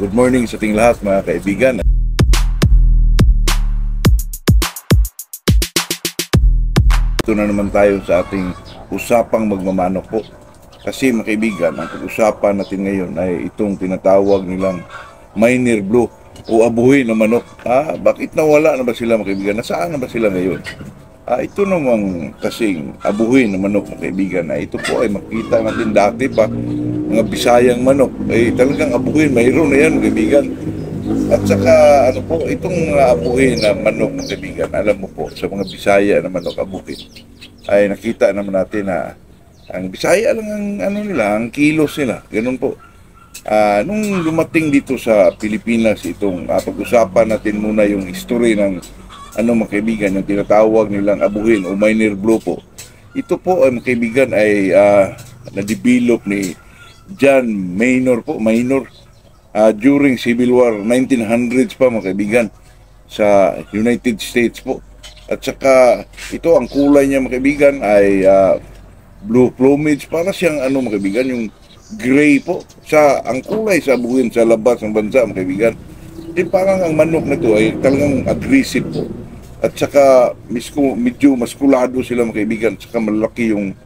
Good morning sa ating lahat mga kaibigan. Ito na naman tayo sa ating usapang magmamanok po. Kasi mga kaibigan, ang pag-usapan natin ngayon ay itong tinatawag nilang Miner Blue o abuhin na manok. Bakit nawala na ba sila mga kaibigan? Nasaan na ba sila ngayon? Ito namang kasing abuhin na manok mga kaibigan na ito po ay makita natin dati pa mga Bisayang manok talagang abuhin, mayroon na yan mga kaibigan. At saka itong abuhin na manok mga kaibigan, alam mo po sa mga Bisaya na manok abuhin ay nakita naman natin na ang Bisaya lang ang ang kilos nila, ganun po. Nung lumating dito sa Pilipinas itong pag-usapan natin muna yung history ng mga kaibigan, yung tinatawag nilang abuhin o Miner Blue po. Ito po mga kaibigan ay na-develop ni John Maynor po, during Civil War 1900s pa mga kaibigan sa United States po. At saka ito ang kulay niya mga kaibigan ay blue plumage, para siyang mga kaibigan yung gray po. Ang kulay sa abuhin sa labas ng bansa mga kaibigan. Parang ang manok na ito ay talagang aggressive po. At saka medyo maskulado sila mga kaibigan. At saka malaki yung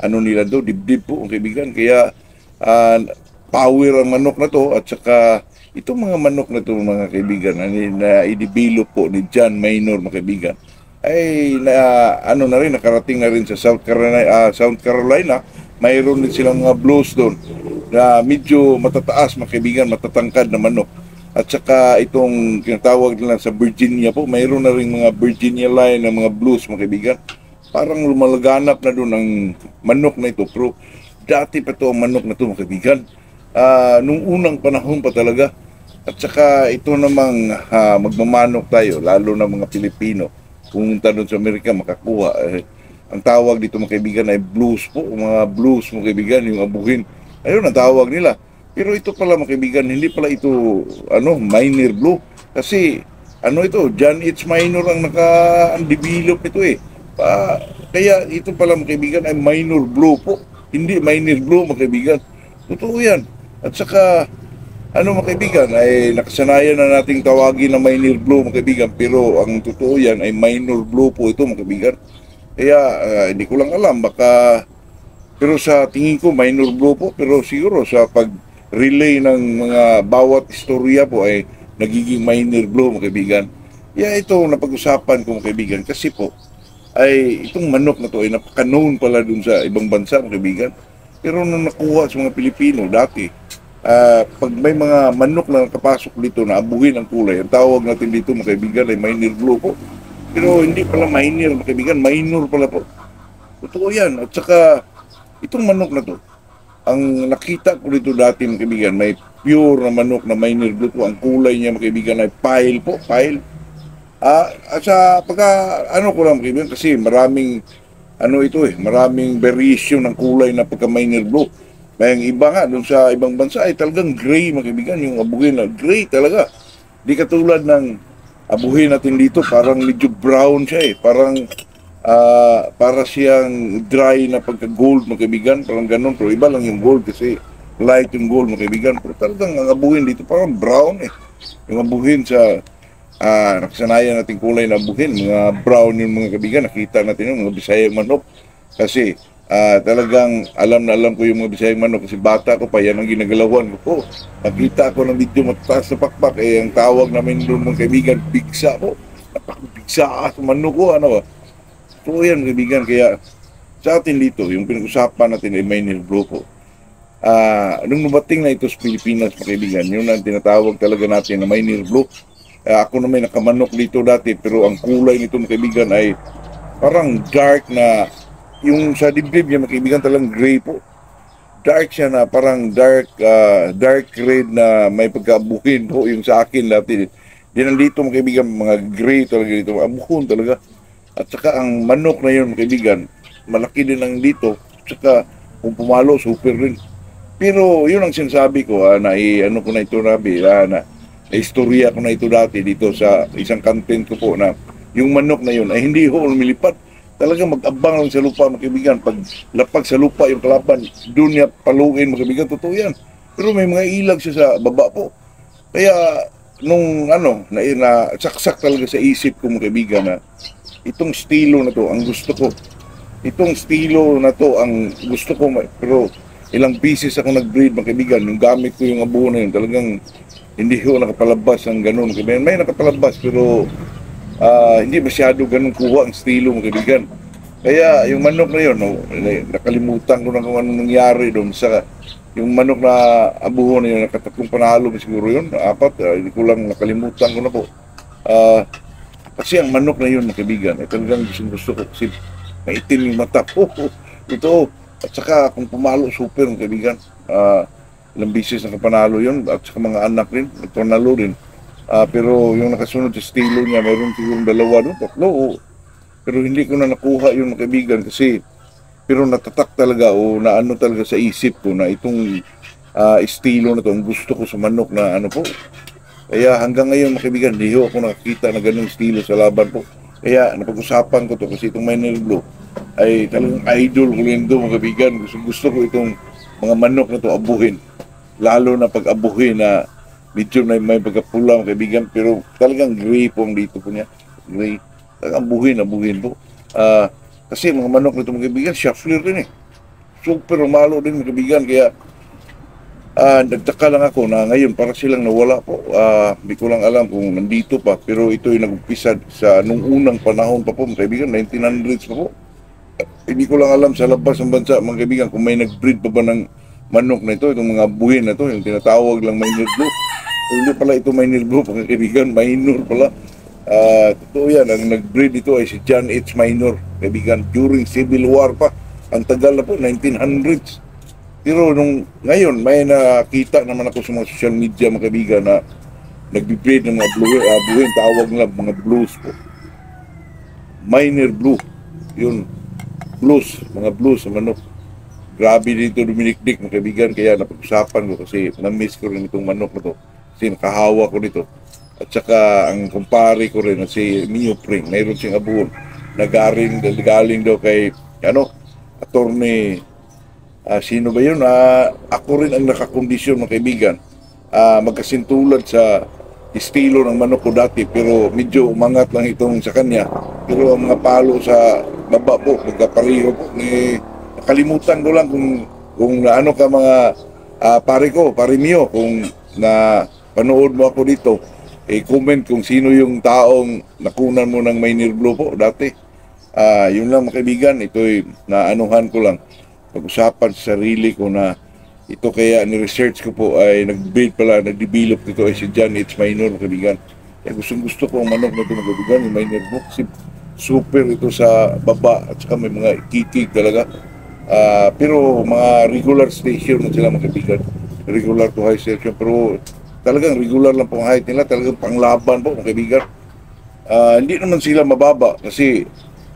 nila do, dibdib po mga kaibigan. Kaya power ang manok na to. At saka itong mga manok na to mga kaibigan na i-develop po ni John Maynor mga kaibigan ay na rin, nakarating na rin sa South Carolina. Mayroon din silang mga blues doon na medyo matataas mga kaibigan, matatangkad na manok. At saka itong tinatawag nila sa Virginia po, mayroon na rin mga Virginia line na mga blues mga kaibigan. Parang lumalaganap na doon ang manok na ito. Pero dati pa ito ang manok na ito mga kaibigan. Nung unang panahon pa talaga. At saka ito namang magmamanok tayo, lalo na mga Pilipino. Pumunta doon sa Amerika makakuha. Ang tawag dito mga kaibigan ay blues po. Mga blues mga kaibigan, yung abuhin. Ayun ang tawag nila. Pero ito pala mga kaibigan, hindi pala ito Miner Blue. Kasi ito, John H. Maynor ang naka-develop ito kaya ito pala mga kaibigan ay Miner Blue po. Hindi Miner Blue mga kaibigan. Totoo yan. At saka mga kaibigan ay nakasanayan na nating tawagin na Miner Blue mga kaibigan. Pero ang totoo yan ay Miner Blue po ito mga kaibigan. Kaya hindi ko lang alam, pero sa tingin ko Miner Blue po. Pero siguro sa pag-relay ng mga bawat istorya po ay nagiging Miner Blue mga kaibigan. Kaya ito napag-usapan ko mga kaibigan kasi po ay itong manok na to ay napaka-known pala dun sa ibang bansa mga kaibigan. Pero nung nakuha sa mga Pilipino dati, pag may mga manok na nakapasok dito na abuhin ang kulay, ang tawag natin dito mga kaibigan ay Miner Blue po. Pero hindi pala Miner mga kaibigan, Minor pala po. Totoo yan. At saka itong manok na to, ang nakita ko dito dati mga kaibigan, may pure na manok na Miner Blue po. Ang kulay niya mga kaibigan ay pile po, pile. At sa ko lang mga kaibigan, kasi maraming maraming variation ng kulay na pagka Miner Blue. May iba nga doon sa ibang bansa ay talagang gray mga kaibigan, yung abuhin na gray talaga. Di katulad ng abuhin natin dito, parang medyo brown siya para siyang dry na pagka-gold mga kaibigan, parang ganun. Pero iba lang yung gold kasi light yung gold mga kaibigan. Pero talagang ang abuhin dito parang brown yung abuhin sa nakasanayan nating kulay na abuhin, mga brown yung mga kaibigan. Nakita natin yung mga Bisayang manok kasi talagang alam na alam ko yung mga Bisayang manok kasi bata ko pa yan ang ginagalawan ko. Nakita ko ng medyo mataas na pakpak ang tawag namin doon mga kaibigan, bigsa po. Napakabigsa sa manok ko So yan kaibigan, kaya sa atin dito yung pinag-usapan natin ay Miner Blue po. Nung lumating na ito sa Pilipinas mga kaibigan, yun ang tinatawag talaga natin na Miner Blue. Ako na may nakamanok dito dati, pero ang kulay nito mga kaibigan ay parang dark na, yung sa dibdib niya mga kaibigan talagang gray po. Dark siya na parang dark red na may pagkaabuhin po yung sa akin dati. Di nandito mga kaibigan, mga gray talaga dito, abuhon talaga. At saka ang manok na yun mga kaibigan, malaki din lang dito. At saka kung pumalo, super rin. Pero yun ang sinasabi ko, ko na ito istorya ko na ito dati dito sa isang content ko po na yung manok na yun ay hindi lumilipat. Talagang mag-abang lang sa lupa mga kaibigan. Pag lapag sa lupa yung kalaban, doon niya paluin mga kaibigan, totoo yan. Pero may mga ilag siya sa baba po. Kaya nung saksak talaga sa isip ko mga kaibigan na itong estilo na to ang gusto ko. Itong estilo na to ang gusto ko, pero ilang pieces ako nag-breed mga kaibigan. Yung gamit ko yung abo na yun, talagang hindi ko nakapalabas ng ganun. May nakapalabas pero hindi masyado ganun kuha ang estilo mga kaibigan. Kaya yung manok na yun, no, nakalimutan ko na kung anong nangyari doon sa yung manok na abuho na yun, nakatatlong panalo siguro yun, apat, hindi ko lang nakalimutan ko na po. Kasi ang manok na yun, mga kaibigan, talagang gusto ko kasi maitim yung mata po. Ito, at saka kung pumalo, super mga kaibigan. Ilang bisis nakapanalo yun, at saka mga anak rin, nagpanalo rin. Pero yung nakasunod sa estilo niya, mayroon siguro dalawa doon, tatlo. Pero hindi ko na nakuha yung mga kaibigan kasi pero natatak talaga o naano talaga sa isip ko na itong estilo na to, ang gusto ko sa manok na ano po. Kaya hanggang ngayon mga kaibigan, di ho ako nakakita na ganung estilo sa laban po. Kaya napag-usapan ko to kasi itong Minor Blue ay talagang idol ko rin ito mga kaibigan. Gusto ko itong mga manok na to abuhin. Lalo na pag abuhin na medyo may pagkapula mga kaibigan, pero talagang gray po ang dito po niya. Gray. Talagang abuhin po. Kasi mga manok na ito mga kaibigan, shuffler rin eh. Super malo din mga kaibigan. Kaya nagtaka lang ako na ngayon para silang nawala po. Hindi ko lang alam kung nandito pa. Pero ito ay nag-umpisa sa nung unang panahon pa po mga kaibigan, 1900s pa po. Hindi ko lang alam sa labas ng bansa mga kaibigan kung may nag-breed pa ba ng manok na ito, itong mga buhin na ito, yung tinatawag lang Minor Blue. So, hindi pala ito Minor Blue mga kaibigan, minor pala. Totoo yan, ang nag-breed ito ay si John H. Minor, kaibigan, during Civil War pa. Ang tagal na po, 1900s. Pero nung ngayon, may nakita naman ako sa mga social media mga kaibigan na nag-breed ng mga buhin, tawag nila mga blues po. Minor Blue, yun, blues, mga blues sa manok. Grabe dito duminikdik mga kaibigan, kaya napag-usapan ko kasi na-miss ko rin itong manok na to. Kasi nakahawa ko dito. At saka ang kumpare ko rin si Mio Pring, mayroon siyang abuhon na galing daw kay attorney sino ba yun? Ako rin ang nakakondisyon mga kaibigan. Magkasintulad sa estilo ng manok ko dati pero medyo umangat lang itong sa kanya. Pero ang mga palo sa baba po, magkapariho po. Nakalimutan ko lang kung ano ka mga pare Mio, kung na panood mo ako dito, comment kung sino yung taong nakunan mo ng Minor Blue po dati. Yun lang mga kaibigan, ito'y naanuhan ko lang. Pag-usapan sa sarili ko na ito kaya ni-research ko po ay nag-build pala, nag-develop ito ay si John H. Minor mga kaibigan. Kaya gusto ko ang manok na ito mga kaibigan, yung Minor Blue. Kasi super ito sa baba at saka may mga kitig talaga. Pero mga regular station na sila mga kaibigan. Regular to high station. Pero talagang regular lang po ang height nila, talagang panglaban po mga kaibigan. Hindi naman sila mababa kasi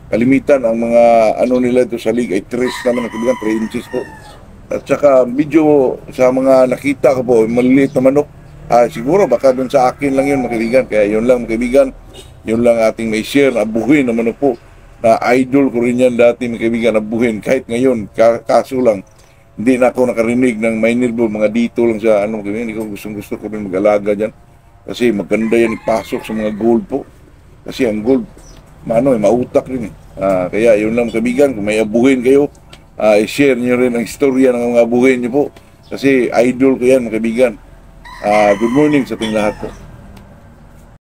kalimitan ang mga ano nila ito sa league ay 3 naman mga kaibigan, 3 inches po. At saka medyo sa mga nakita ko po, maliliit na manok. Siguro baka dun sa akin lang yun mga kaibigan. Kaya yun lang mga kaibigan, yun lang ating may share na abuhin na manok po. Na idol ko rin yan dati mga kaibigan, abuhin. Kahit ngayon, kaso lang, hindi na ako nakarinig ng Minor Blue, mga dito lang sa ano kaibigan. Hindi ko gusto ko rin mag-alaga dyan. Kasi maganda yan ipasok sa mga gold po. Kasi ang gold, mautak rin eh. Kaya yun lang kaibigan, kung may abuhin kayo, i-share nyo rin ang istorya ng mga abuhin nyo po. Kasi idol ko yan mga kaibigan. Good morning sa ating lahat po.